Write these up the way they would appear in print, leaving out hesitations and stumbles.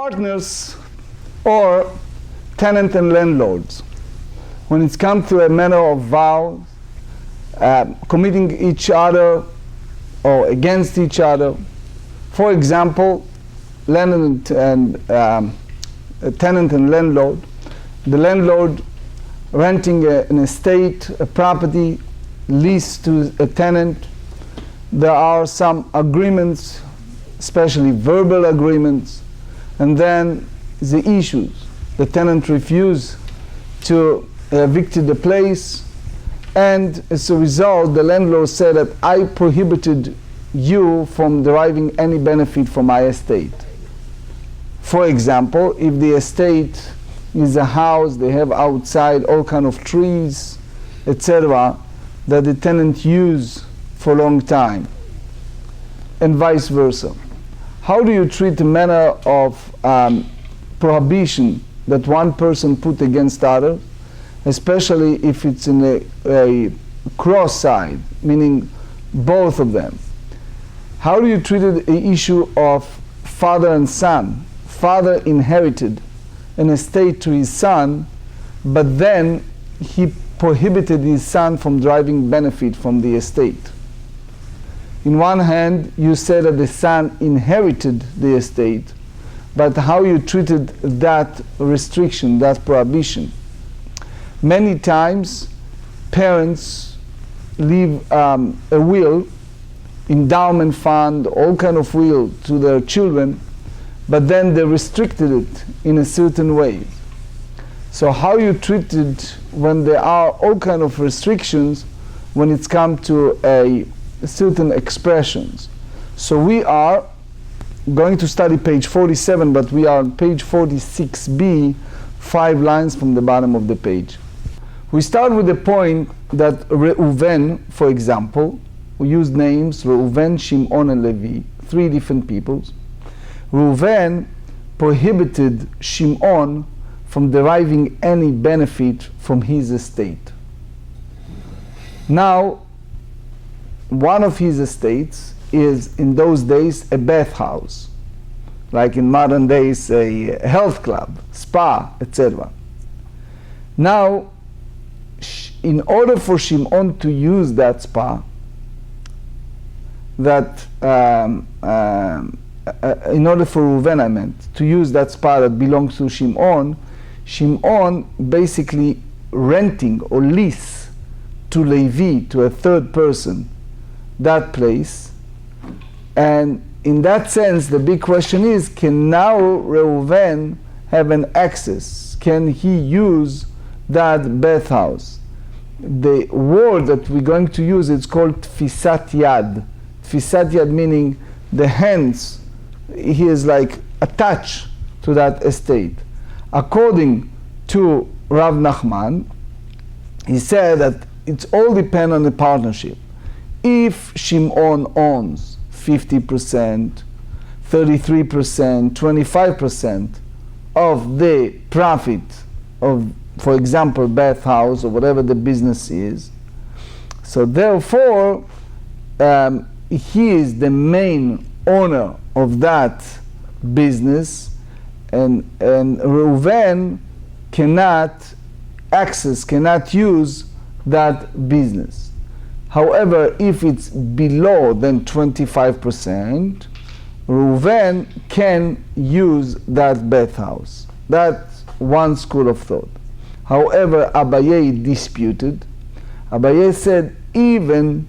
partners or tenant and landlords, when it's come to a matter of vows, committing each other or against each other. For example, tenant and landlord. The landlord renting an estate, a property, lease to a tenant. There are some agreements, especially verbal agreements, and then the issues. The tenant refused to evict the place, and as a result, the landlord said that I prohibited you from deriving any benefit from my estate. For example, if the estate is a house, they have outside all kind of trees, etc., that the tenant use for a long time, and vice versa. How do you treat the manner of prohibition that one person put against other, especially if it's in a cross side, meaning both of them? How do you treat the issue of father and son? Father inherited an estate to his son, but then he prohibited his son from deriving benefit from the estate. In one hand, you said that the son inherited the estate, but how you treated that restriction, that prohibition. Many times, parents leave a will, endowment fund, all kind of will to their children, but then they restricted it in a certain way. So how you treat it when there are all kind of restrictions when it's come to a certain expressions. So we are going to study page 47, but we are on page 46b, 5 lines from the bottom of the page. We start with the point that Reuven, for example, we use names Reuven, Shimon, and Levi, 3 different peoples. Reuven prohibited Shimon from deriving any benefit from his estate. Now, one of his estates is in those days a bathhouse, like in modern days a health club, spa, etc. Now, in order for Shimon to use that spa, in order for Reuven, I meant, to use that spa that belongs to Shimon, Shimon basically renting or lease to Levi, to a third person, that place. And in that sense, the big question is, can now Reuven have an access? Can he use that bathhouse? The word that we're going to use is called tfisat yad. Tfisat yad meaning the hands, he is like attached to that estate. According to Rav Nachman, he said that it's all depend on the partnership. If Shimon owns 50%, 33%, 25% of the profit of, for example, bathhouse or whatever the business is, so therefore he is the main owner of that business, and Reuven cannot access, cannot use that business. However, if it's below than 25%, Reuven can use that bathhouse. That's one school of thought. However, Abaye disputed. Abaye said even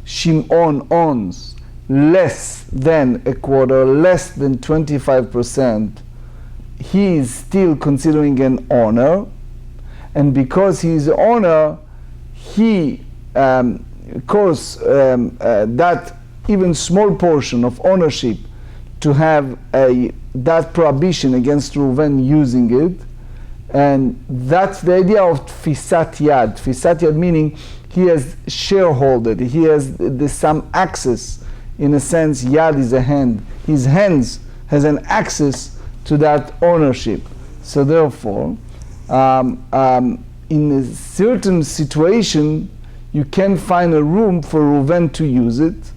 Shimon owns less than a quarter, less than 25%, he is still considering an owner, and because he is an owner, he that even small portion of ownership to have that prohibition against Reuven using it, and that's the idea of tfisat yad. Tfisat yad meaning he has shareholder, he has some access, in a sense. Yad is a hand, his hands has an access to that ownership. So therefore, in a certain situation, you can find a room for Reuven to use it,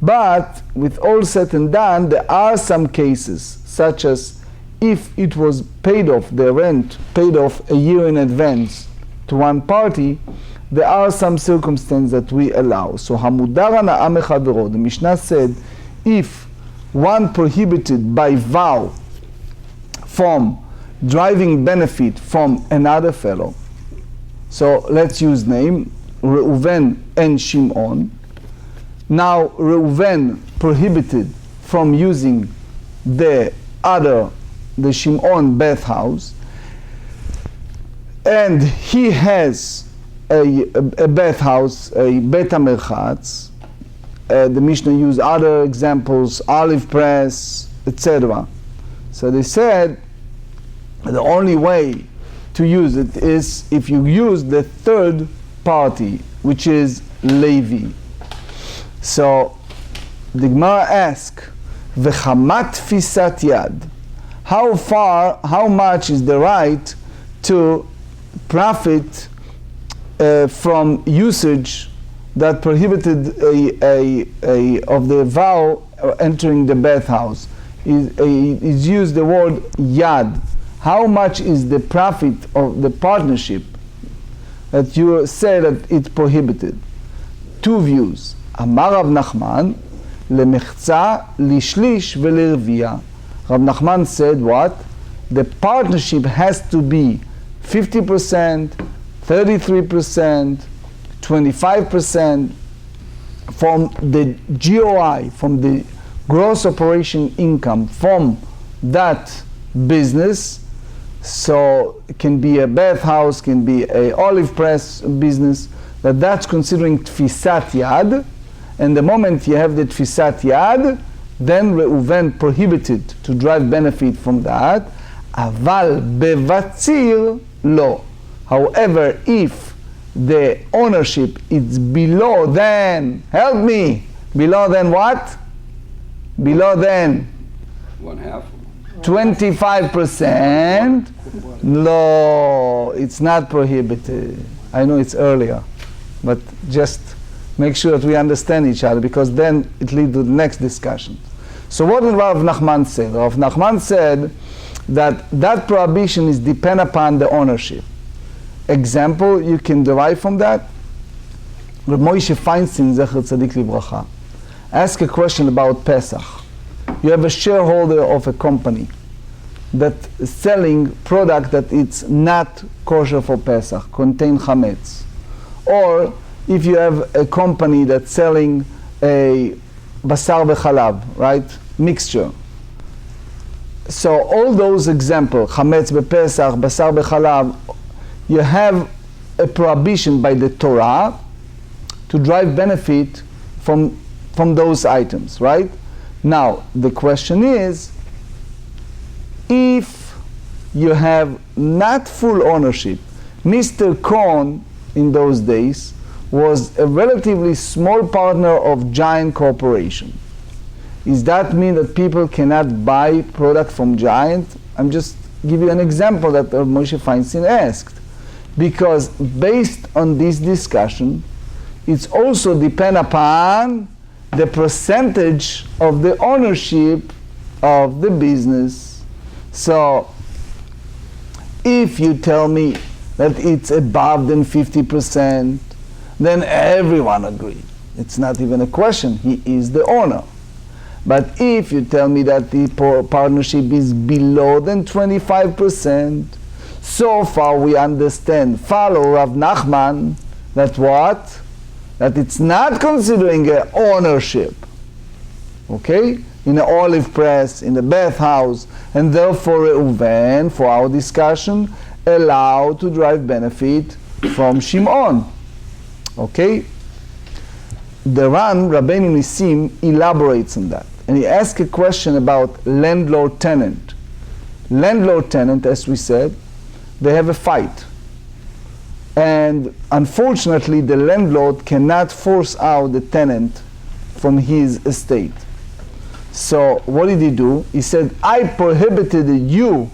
But with all said and done, there are some cases, such as if it was paid off, the rent paid off a year in advance to one party, there are some circumstances that we allow. So Hamudar Hana'a Mechavero, the Mishnah said, if one prohibited by vow from driving benefit from another fellow, so let's use name, Reuven and Shimon. Now Reuven prohibited from using the Shimon bathhouse, and he has a bathhouse, a Bet HaMerchatz. The Mishnah used other examples, olive press, etc. So they said the only way to use it is if you use the third party, which is Levi. So the Gemara asks, "V'chamat tfisat yad." How much is the right to profit from usage that prohibited of the vow entering the bathhouse? Is used the word yad. How much is the profit of the partnership that you say that it's prohibited? Two views. Amar Rav Nachman, lemechza, lishlish, velervia. Rav Nachman said what? The partnership has to be 50%, 33%, 25% from the GOI, from the gross operation income from that business. So it can be a bathhouse, can be a olive press business, that's considering tfisat yad. And the moment you have the tfisat yad, then Reuven prohibited to drive benefit from that. Aval bevatzir lo. However, if the ownership is below than, help me, below than what? Below than 1/2. 25%, no, it's not prohibited. I know it's earlier, but just make sure that we understand each other, because then it leads to the next discussion. So what did Rav Nachman say? Rav Nachman said that prohibition is dependent upon the ownership. Example you can derive from that. Rabbi Moshe Feinstein, Zecher Tzadik Livracha, ask a question about Pesach. You have a shareholder of a company that is selling product that it's not kosher for Pesach, contain chametz. Or if you have a company that's selling a basar v'chalav, right, mixture. So all those examples, chametz b'Pesach, basar b'chalav, you have a prohibition by the Torah to drive benefit from those items, right? Now, the question is, if you have not full ownership, Mr. Cohn in those days was a relatively small partner of giant corporation. Does that mean that people cannot buy product from giant? I'm just give you an example that Moshe Feinstein asked. Because based on this discussion, it's also depend upon the percentage of the ownership of the business. So if you tell me that it's above than 50%, then everyone agrees. It's not even a question. He is the owner. But if you tell me that the partnership is below than 25%, so far we understand, follow Rav Nachman, that what? That it's not considering an ownership. Okay? In the olive press, in the bathhouse, and therefore Reuven, for our discussion, allowed to drive benefit from Shimon. Okay? The Ran, Rabbeinu Nissim, elaborates on that. And he asks a question about landlord-tenant. Landlord-tenant, as we said, they have a fight. And unfortunately, the landlord cannot force out the tenant from his estate. So what did he do? He said, I prohibited you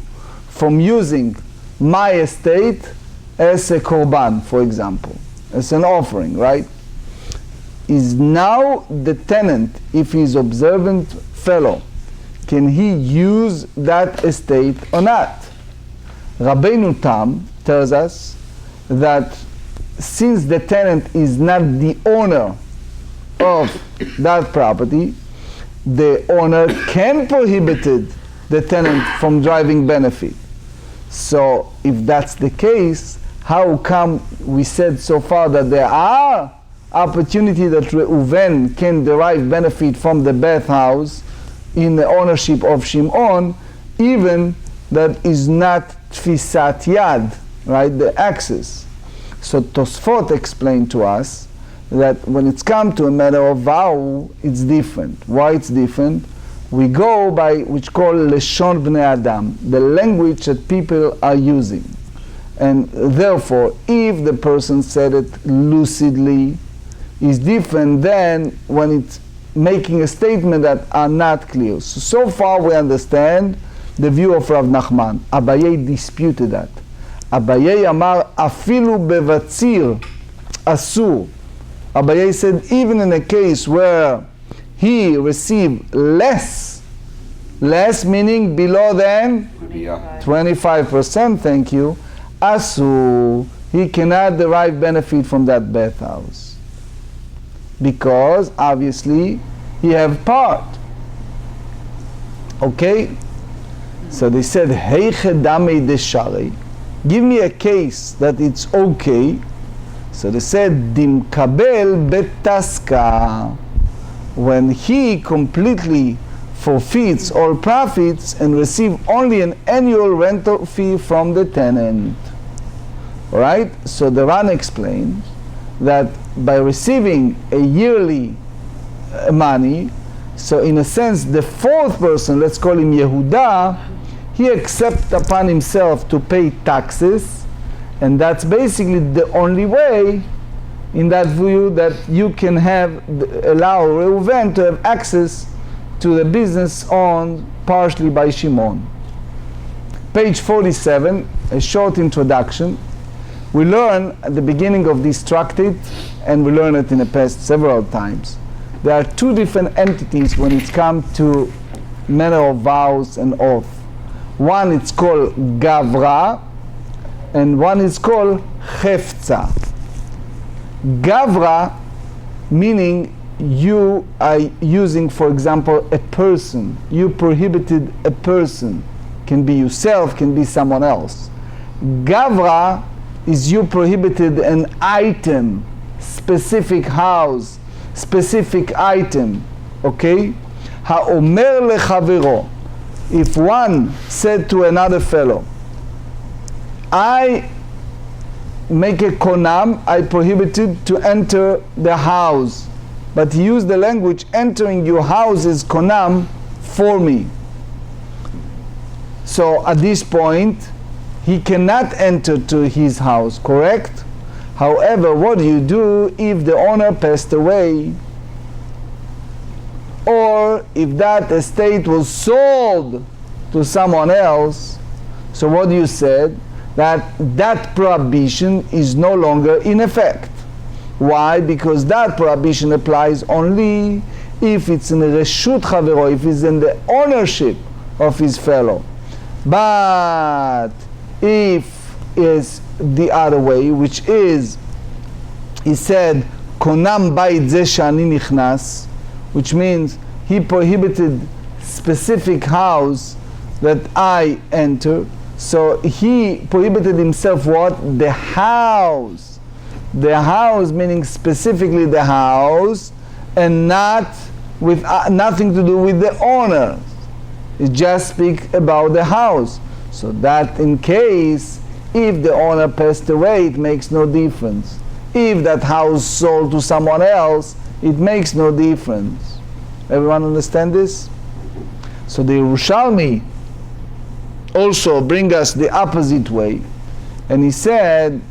from using my estate as a korban, for example, as an offering, right? is now the tenant, if he is observant fellow, can he use that estate or not? Rabbeinu Tam tells us that since the tenant is not the owner of that property, the owner can prohibit the tenant from deriving benefit. So if that's the case, how come we said so far that there are opportunity that Reuven can derive benefit from the bathhouse in the ownership of Shimon, even that is not tfisat yad, right, the access. So Tosfot explained to us that when it's come to a matter of vow, it's different. Why it's different? We go by which called Leshon Bnei Adam, the language that people are using. And therefore, if the person said it lucidly, is different than when it's making a statement that are not clear. So far we understand the view of Rav Nachman. Abaye disputed that. Abaye amar afilu bevatzir asur. Abaye said even in a case where he received less meaning below than 25%, thank you, asur, he cannot derive benefit from that bathhouse. Because obviously he have part. Okay? So they said, Heiche damei deshari. Give me a case that it's okay. So they said, Dimkabel betaska. When he completely forfeits all profits and receive only an annual rental fee from the tenant. Alright? So the Ran explains that by receiving a yearly money, so in a sense the fourth person, let's call him Yehuda, he accepts upon himself to pay taxes, and that's basically the only way in that view that you can allow Reuven to have access to the business owned partially by Shimon. Page 47, a short introduction. We learn at the beginning of this tractate, and we learn it in the past several times, there are two different entities when it comes to manner of vows and oath. One it's called Gavra, and one is called Hefza. Gavra, meaning you are using, for example, a person. You prohibited a person. Can be yourself, can be someone else. Gavra is you prohibited an item, specific house, specific item, okay? Ha'omer lechavero, if one said to another fellow, I make a konam, I prohibited to enter the house, but he used the language, entering your house is konam for me. So at this point, he cannot enter to his house, correct? However, what do you do if the owner passed away? Or if that estate was sold to someone else? So what you said? That prohibition is no longer in effect. Why? Because that prohibition applies only if it's in reshut chavero, if it's in the ownership of his fellow. But if it's the other way, which is, he said, konam bait ze shani nichnas, which means he prohibited specific house that I enter. So he prohibited himself what? The house. The house meaning specifically the house, and not with nothing to do with the owner. It just speak about the house. So that in case, if the owner passed away, it makes no difference. If that house sold to someone else, it makes no difference. Everyone understand this? So the Yerushalmi also bring us the opposite way. And he said,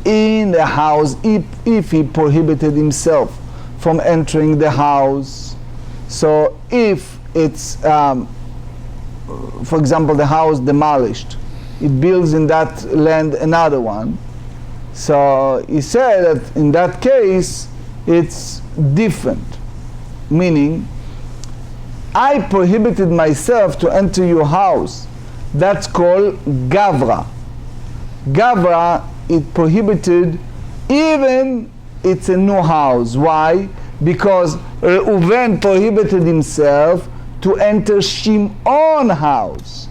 in the house, if he prohibited himself from entering the house, so if it's, for example, the house demolished, it builds in that land another one. So he said that in that case, it's different. Meaning, I prohibited myself to enter your house. That's called Gavra. Gavra, it prohibited even it's a new house. Why? Because Reuven prohibited himself to enter Shimon's house.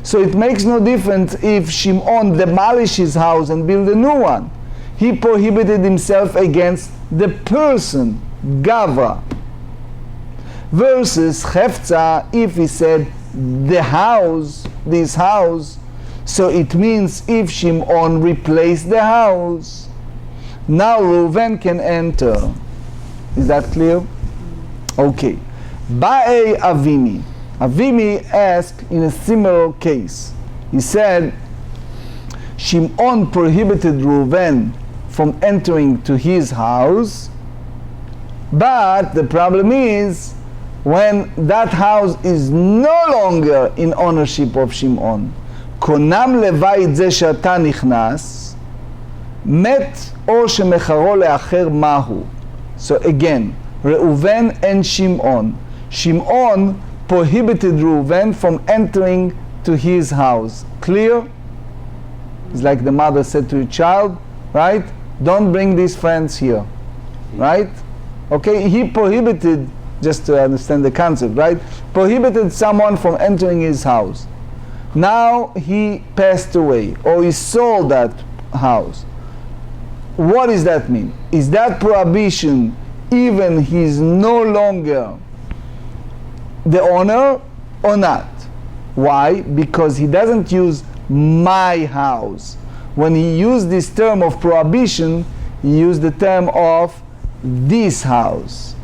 So it makes no difference if Shimon demolished his house and built a new one. He prohibited himself against the person, Gavra. Versus Hefza, if he said the house, this house, so it means if Shimon replaced the house, now Reuven can enter. Is that clear? Okay. Ba'ei Avimi. Avimi asked in a similar case. He said, Shimon prohibited Reuven from entering to his house, but the problem is when that house is no longer in ownership of Shimon. Konam levayit ze she'ata nichnas, met או שמחרו לאחר מהו. So again, Reuven and Shimon. Shimon prohibited Reuven from entering to his house. Clear? It's like the mother said to a child, right? Don't bring these friends here, right? Okay, he prohibited, just to understand the concept, right? Prohibited someone from entering his house. Now he passed away, or he sold that house. What does that mean? Is that prohibition even he's no longer the owner or not? Why? Because he doesn't use my house. When he used this term of prohibition, he used the term of this house.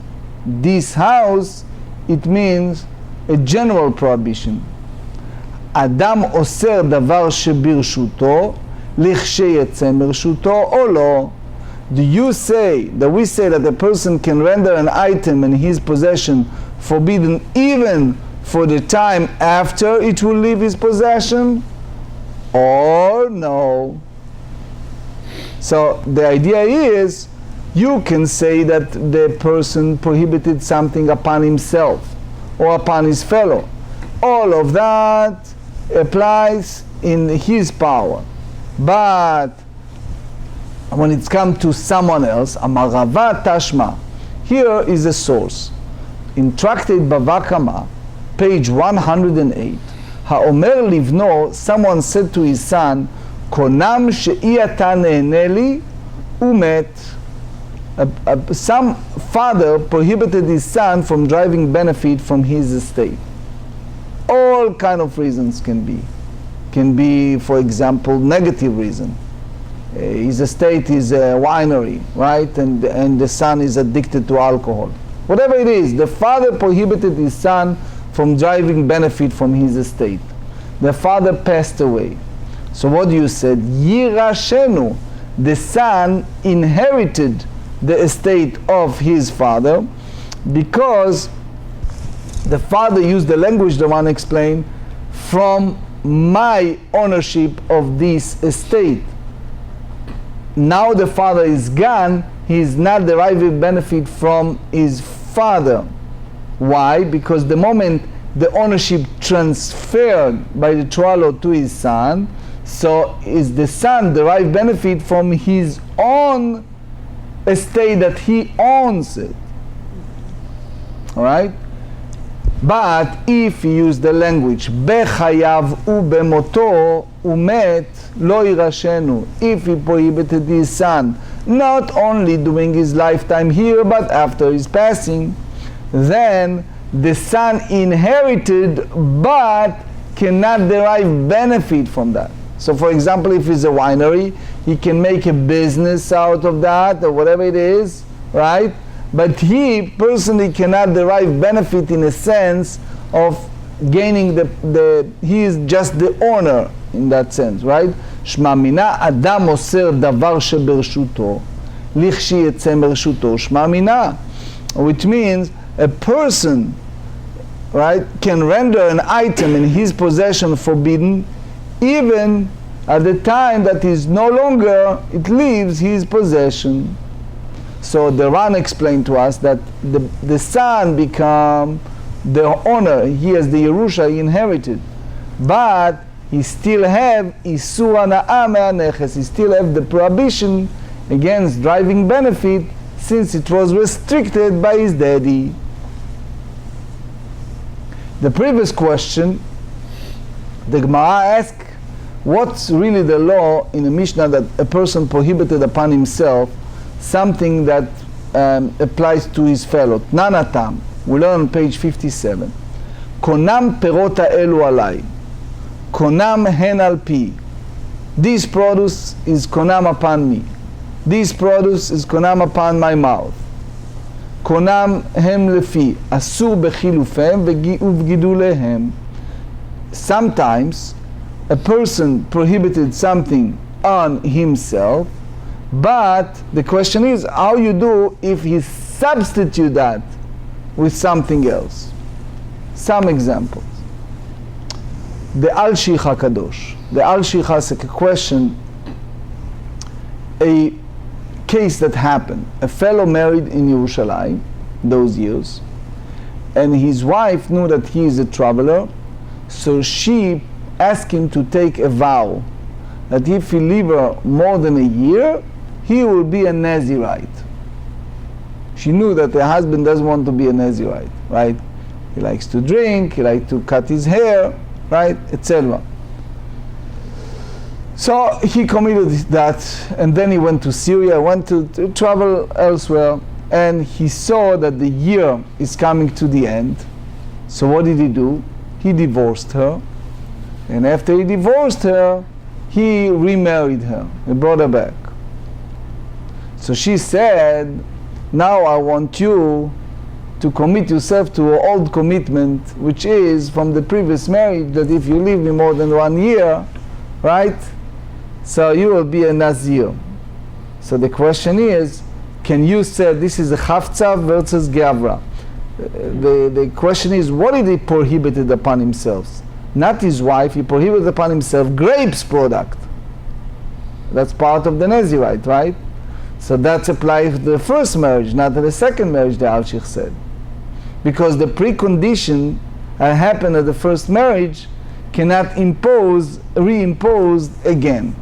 This house, it means a general prohibition. אדם אוסר דבר שברשותו לכשיצא מרשותו או לא. Do you say that we say that a person can render an item in his possession forbidden even for the time after it will leave his possession, or no? So the idea is you can say that the person prohibited something upon himself or upon his fellow. All of that applies in his power. But when it's come to someone else, Amarava Tashma, here is a source. In Tractate Bava Kama, page 108, Ha'omer Livno, someone said to his son, Konam she'i ata nehene li umet. Some father prohibited his son from deriving benefit from his estate. All kind of reasons can be. Can be, for example, negative reason. His estate is a winery, right? And the son is addicted to alcohol. Whatever it is, the father prohibited his son from deriving benefit from his estate. The father passed away. So what you said? Yirashenu. The son inherited the estate of his father because the father used the language the one explained, from my ownership of this estate. Now the father is gone, he is not deriving benefit from his father. Why? Because the moment the ownership transferred by the Troalo to his son, so is the son derive benefit from his own estate that he owns it. Alright? But if he used the language bechayav ubemoto umet lo irashenu, if he prohibited his son not only during his lifetime here but after his passing, then the son inherited but cannot derive benefit from that. So for example, if it's a winery, he can make a business out of that or whatever it is, right? But he personally cannot derive benefit in a sense of gaining he is just the owner in that sense, right? Shma mina adam oser davar shebershuto lichshi yetze mershuto shma mina, which means a person, right, can render an item in his possession forbidden even at the time that is no longer it leaves his possession. So the Ran explained to us that the son become the owner. He has the Yerusha he inherited, but he still have Isur Hana'a me'aneches. He still have the prohibition against driving benefit, since it was restricted by his daddy. The previous question, the Gemara asked, what's really the law in the Mishnah that a person prohibited upon himself something that applies to his fellow? Nanatam. We learn on page 57. Konam perota elu alai. Konam hen al pi. This produce is konam upon me. This produce is konam upon my mouth. Konam hem lefi. Asur bechilufem uvgidulehem. Sometimes a person prohibited something on himself, but the question is how you do if he substitute that with something else. Some examples. The Al-Shich HaKadosh. The Al-Shich has a question, a case that happened. A fellow married in Yerushalayim those years, and his wife knew that he is a traveler, so she asked him to take a vow that if he leave her more than a year, he will be a Nazirite. She knew that the husband doesn't want to be a Nazirite, right? He likes to drink, he likes to cut his hair, right, etc. So he committed that, and then he went to Syria, went to travel elsewhere, and he saw that the year is coming to the end. So what did he do? He divorced her, and after he divorced her, he remarried her. He brought her back. So she said, now I want you to commit yourself to an old commitment, which is from the previous marriage, that if you live me more than 1 year, right, so you will be a Nazir. So the question is, can you say this is a Chavtzav versus Gemarrah? The question is, what did he prohibited upon himself? Not his wife, he prohibited upon himself grapes product. That's part of the Nazirite, right? So that's applied to the first marriage, not to the second marriage, the Al-Shich said. Because the precondition that happened at the first marriage cannot reimpose again.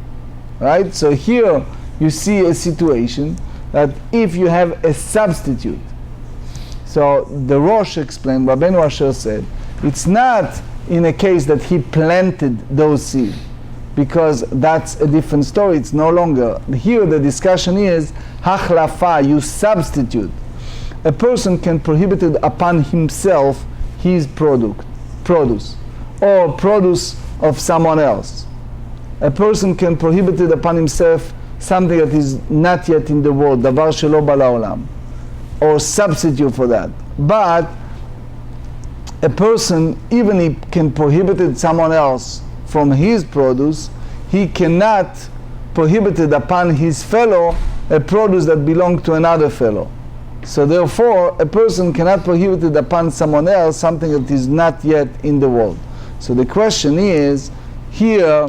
Right? So here you see a situation that if you have a substitute, so the Rosh explained, Rabbeinu Asher said, it's not in a case that he planted those seeds, because that's a different story. It's no longer. Here the discussion is hachlafa, you substitute. A person can prohibit it upon himself his produce, or produce of someone else. A person can prohibit it upon himself something that is not yet in the world, davar shelo ba la'olam, or substitute for that. But a person, even he can prohibit it someone else from his produce, he cannot prohibit it upon his fellow a produce that belongs to another fellow. So therefore, a person cannot prohibit it upon someone else something that is not yet in the world. So the question is, here,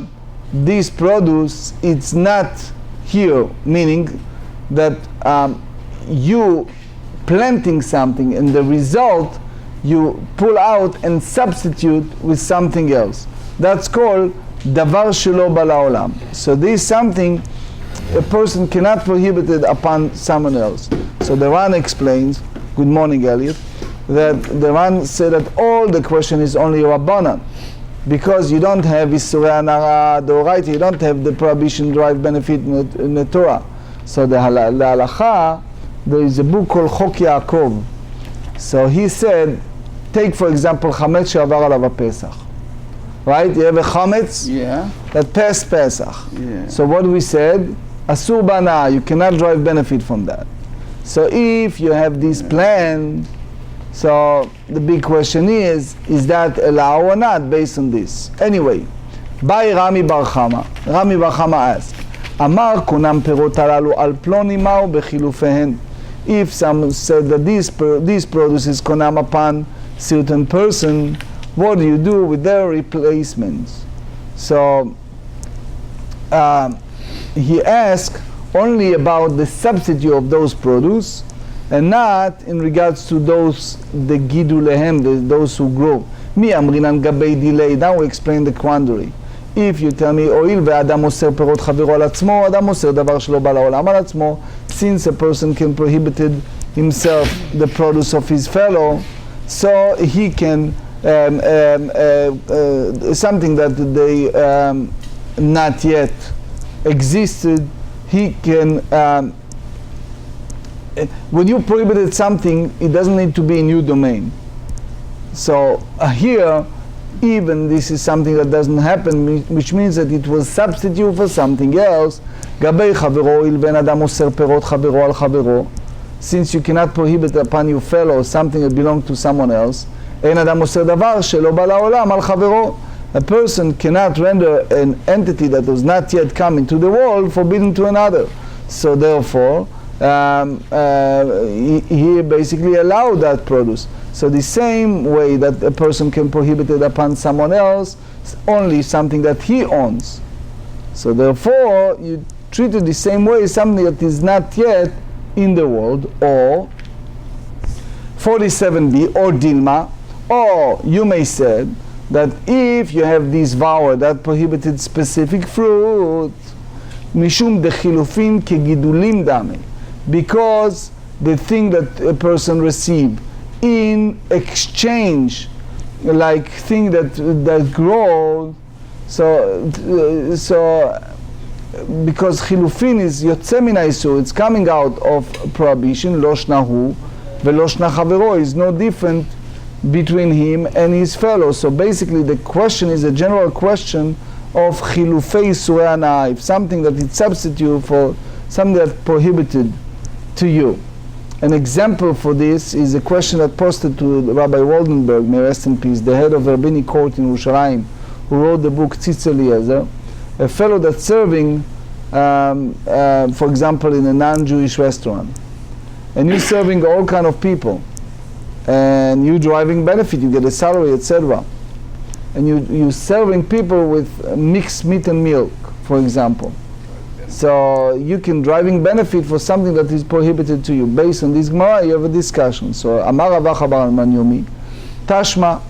this produce, it's not here, meaning that you planting something and the result you pull out and substitute with something else. That's called davar shelo ba la'olam. So this is something a person cannot prohibit it upon someone else. So the Ran explains, good morning Elliot, that the Ran said that all the question is only Rabbanan, because you don't have Isurei Hanara D'Oraita, you don't have the prohibition drive benefit in the Torah. So the halacha, there is a book called Chok Yaakov. So he said, take for example chametz she'avar alav Pesach. Right? You have a chametz that passed Pesach. So what we said, asur bana, you cannot drive benefit from that. So if you have this plan, so the big question is that allowed or not based on this? Anyway, by Rami Bar Chama asked, Amar konam perot halalu al ploni ma'u bechilufehen. If someone said that this produce is konam upon certain person, what do you do with their replacements? So he asked, only about the substitute of those produce, and not in regards to those the gidu lehem, those who grow. Mi amrinan gabei delay. Now we explain the quandary. If you tell me, הואיל ואדם מוסר פירות חברו על עצמו, אדם מוסר דבר שלא בא לעולם על עצמו, since a person can prohibit himself the produce of his fellow, so he can something that they not yet existed, he can when you prohibited something, it doesn't need to be in your domain. So here, even this is something that doesn't happen, which means that it was substitute for something else. גבי חברו, הואיל ואין אדם מוסר פירות חברו על חברו, since you cannot prohibit upon your fellow something that belongs to someone else, אין אדם מוסר דבר שלא בא לעולם על חברו. A person cannot render an entity that was not yet come into the world forbidden to another. So therefore, he basically allowed that produce. So the same way that a person can prohibit it upon someone else, only something that he owns. So therefore, you treat it the same way, something that is not yet in the world. Or 47b, or Dilma, or you may say that if you have this vow that prohibited specific fruit, mishum dechilufin kegidulim dame, because the thing that a person received in exchange, like thing that grows, so because chilufin is yotze min haisur, it's coming out of prohibition, lo shnahu velo shna chavero, is no different between him and his fellow. So basically the question is a general question of chilufei surei hana'ah, something that is substitute for something that prohibited to you. An example for this is a question that posted to Rabbi Waldenberg, may rest in peace, the head of the rabbinic court in Yerushalayim, who wrote the book Tzitz Eliezer, a fellow that's serving, for example, in a non-Jewish restaurant, and you're serving all kind of people, and you're deriving benefit, you get a salary, etc. And you're serving people with mixed meat and milk, for example. So you can driving benefit for something that is prohibited to you. Based on this Gemara, you have a discussion. So Amar Ravacha bar Yomi, Tashma,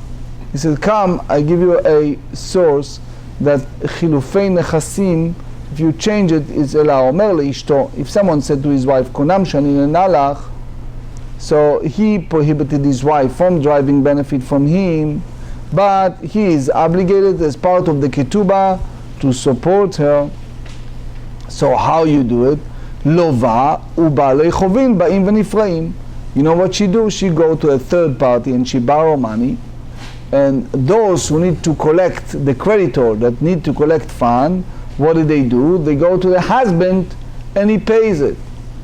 he said, come, I give you a source that chilufei nechasim, if you change it, is ela omer leishto. If someone said to his wife, konam shani nenalach, so he prohibited his wife from driving benefit from him, but he is obligated as part of the ketubah to support her. So how you do it? Lova ubalei chovin ba'im v'nifraim. You know what she do? She go to a third party and she borrow money, and those who need to collect, the creditor that need to collect fund, what do? They go to the husband and he pays it.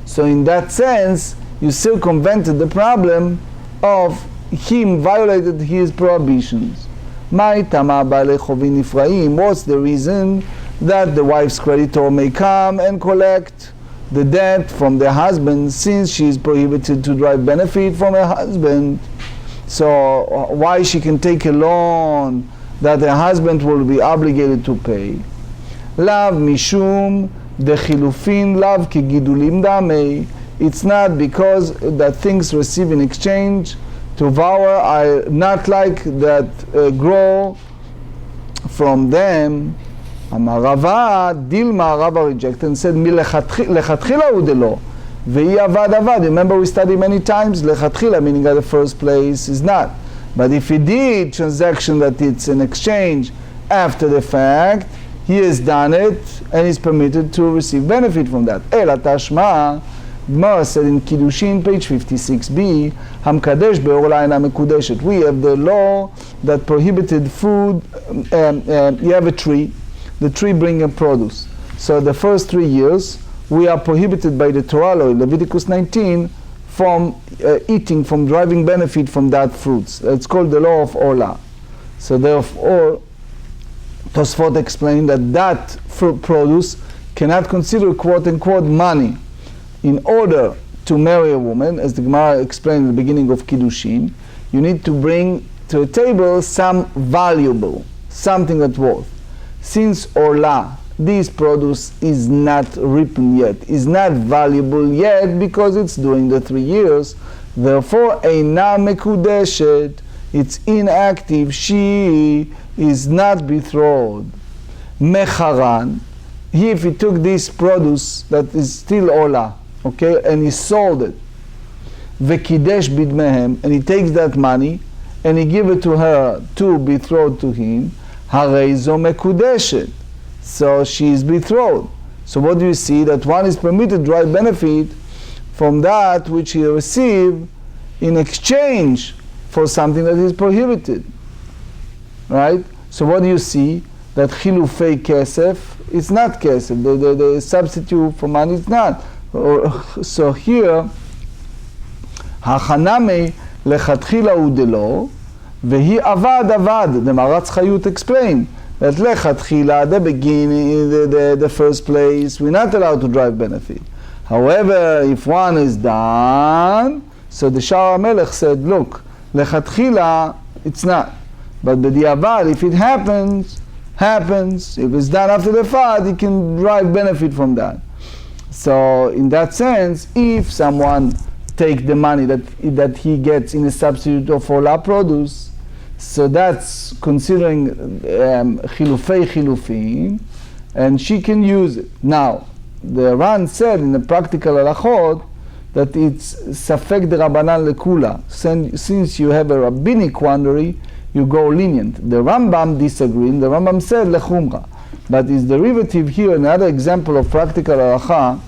So in that sense, you circumvented the problem of him violated his prohibitions. What's the reason that the wife's creditor may come and collect the debt from the husband, since she is prohibited to derive benefit from her husband? So why she can take a loan that her husband will be obligated to pay? Lav mishum dechilufin lav ki gidulim damei. It's not because that things received in exchange to vow are not like that grow from them. Amar Rava, Dilma, Rava rejected and said, Mi lechatchila udelo, ve'i avad avad. Remember we studied many times, lechatchila, meaning at the first place is not. But if he did transaction that it's an exchange after the fact, he has done it and is permitted to receive benefit from that. Ela tashma, Gemarrah said in Kiddushin, page 56b, Hamkadesh be'orla ena mekudeshet. We have the law that prohibited food. You have a tree, the tree bringing produce. So the first 3 years, we are prohibited by the Torah law, Leviticus 19, from eating, from deriving benefit from that fruits. It's called the law of Orla. So therefore, Tosfot explained that fruit produce cannot consider quote-unquote money. In order to marry a woman, as the Gemara explained at the beginning of Kiddushin, you need to bring to a table some valuable, something that's worth. Since Orla this produce is not ripened yet, is not valuable yet because it's during the 3 years. Therefore, eina mekudeshet, it's inactive, she is not betrothed. Mecharan, if he took this produce that is still ola, okay, and he sold it, vekidesh bidmehem, and he takes that money and he give it to her to betrothed to him, harei zo mekudeshet, so she is betrothed. So what do you see? That one is permitted to derive benefit from that which he received in exchange for something that is prohibited, right? So what do you see? That chilufei kesef, it's not kesef, the substitute for money is not. So here, hachaname lechatchila udelo, vehi avad, the Maratz Chayut explained that lechatchila, the beginning, the first place, we're not allowed to drive benefit. However, if one is done, so the Shar HaMelech said, look, lechatchila, it's not. But b'diavad, if it happens. If it's done after the fact, he can derive benefit from that. So in that sense, if someone take the money that he gets in a substitute of ola produce, so that's considering chilufei chilufim, and she can use it. Now, the Ran said in the practical halachot that it's safek de rabbanan lekula. Since you have a rabbinic quandary, you go lenient. The Rambam disagreed. The Rambam said lechumra, but his derivative here, another example of practical halacha.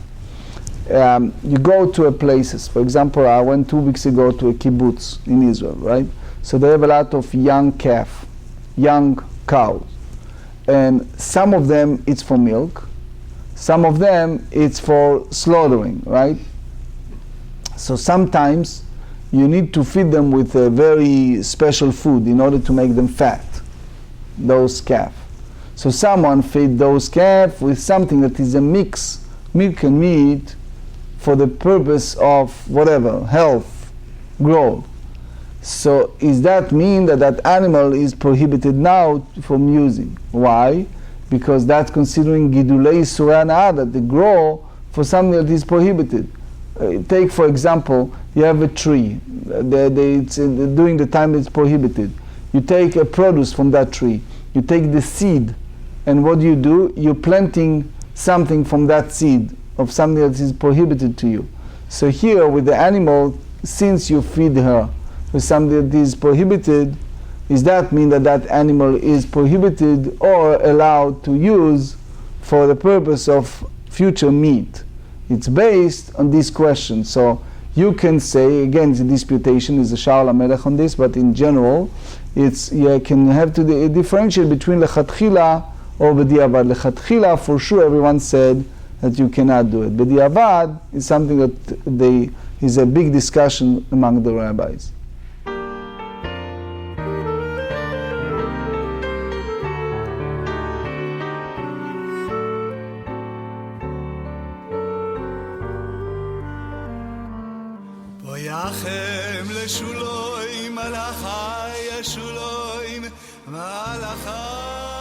You go to a places. For example, I went 2 weeks ago to a kibbutz in Israel, right? So they have a lot of young cows, and some of them it's for milk, some of them it's for slaughtering, right? So sometimes you need to feed them with a very special food in order to make them fat, those calf. So someone feed those calf with something that is a mix, milk and meat, for the purpose of whatever, health, growth. So does that mean that that animal is prohibited now from using? Why? Because that's considering gidulei surah, that they grow for something that is prohibited. Take for example, you have a tree, it's during the time it's prohibited. You take a produce from that tree, you take the seed, and what do? You're planting something from that seed, of something that is prohibited to you. So here with the animal, since you feed her with something that is prohibited, does that mean that that animal is prohibited or allowed to use for the purpose of future meat? It's based on this question. So you can say, again, the disputation is the Shar HaMelech on this, but in general, you can have to differentiate between lechatchila or b'diavad. Lechatchila, for sure, everyone said that you cannot do it. B'diavad is something that is a big discussion among the rabbis. Boyachem leshuloim malachai yeshuloim malachai